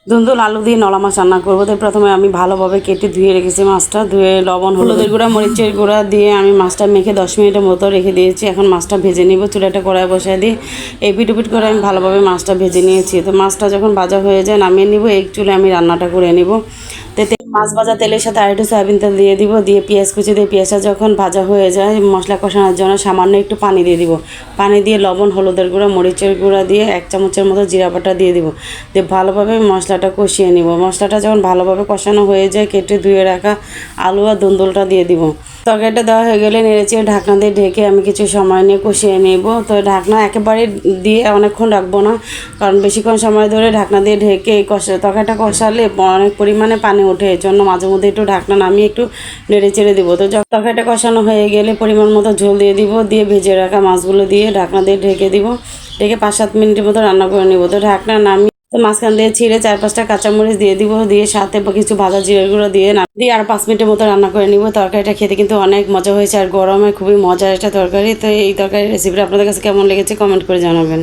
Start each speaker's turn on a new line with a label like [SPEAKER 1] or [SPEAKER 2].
[SPEAKER 1] ধুন্দুল আলু দিয়ে নলা মাছ রান্না করবো। তাই প্রথমে আমি ভালোভাবে কেটে ধুয়ে রেখেছি মাছটা। ধুয়ে লবণ হলুদের গুঁড়া মরিচের গুঁড়া দিয়ে আমি মাছটা মেখে 10 মিনিটের মতো রেখে দিয়েছি। এখন মাছটা ভেজে নিব। চুলাটা কড়াই বসায় দিয়ে এপিট ওপিট করে আমি ভালোভাবে মাছটা ভেজে নিয়েছি। তো মাছটা যখন ভাজা হয়ে যায় নামিয়ে নিব। এক চুলে আমি রান্নাটা করে নিব। তো মাছ ভাজা তেলের সাথে আরেকটু সয়াবিন তেল দিয়ে দিব। দিয়ে পেঁয়াজ কুচি দিয়ে পেঁয়াজটা যখন ভাজা হয়ে যায় মশলা কষানোর জন্য সামান্য একটু পানি দিয়ে দিব। পানি দিয়ে লবণ হলুদের গুঁড়া মরিচের গুঁড়া দিয়ে 1 চামচের মতো জিরা বাটা দিয়ে দিব। দিয়ে ভালোভাবে মশলাটা কষিয়ে নিব। মশলাটা যখন ভালোভাবে কষানো হয়ে যায় কেটে ধুয়ে রাখা আলু আর ধুন্দুলটা দিয়ে দিব। তরকারিটা দেওয়া হয়ে গেলে নেড়েচেড়ে ঢাকনা দিয়ে ঢেকে আমি কিছু সময় নিয়ে কষিয়ে নেব। তো ঢাকনা একেবারে দিয়ে অনেকক্ষণ রাখবো না, কারণ বেশিক্ষণ সময় ধরে ঢাকনা দিয়ে ঢেকে তরকারিটা কষালে অনেক পরিমাণে পানি ওঠে। এর জন্য মাঝে মধ্যে একটু ঢাকনা নামিয়ে একটু নেড়েচেড়ে দিব। তো যখন তরকারিটা কষানো হয়ে গেলে পরিমাণ মতো ঝোল দিয়ে দিব। দিয়ে ভেজে রাখা মাছগুলো দিয়ে ঢাকনা দিয়ে ঢেকে দিব। ঢেকে 5-7 মিনিটের মতো রান্না করে নেব। তো ঢাকনা নামিয়ে তো মাঝখান দিয়ে ছিঁড়ে 4-5টা কাঁচামরিচ দিয়ে দিব। দিয়ে সাথে কিছু ভাজা জিরের গুঁড়ো দিয়ে আর 5 মিনিটের মতো রান্না করে নিব। তরকারিটা খেতে কিন্তু অনেক মজা হয়েছে আর গরমে খুবই মজার একটা তরকারি। তো এই তরকারির রেসিপিটা আপনাদের কাছে কেমন লেগেছে কমেন্ট করে জানাবেন।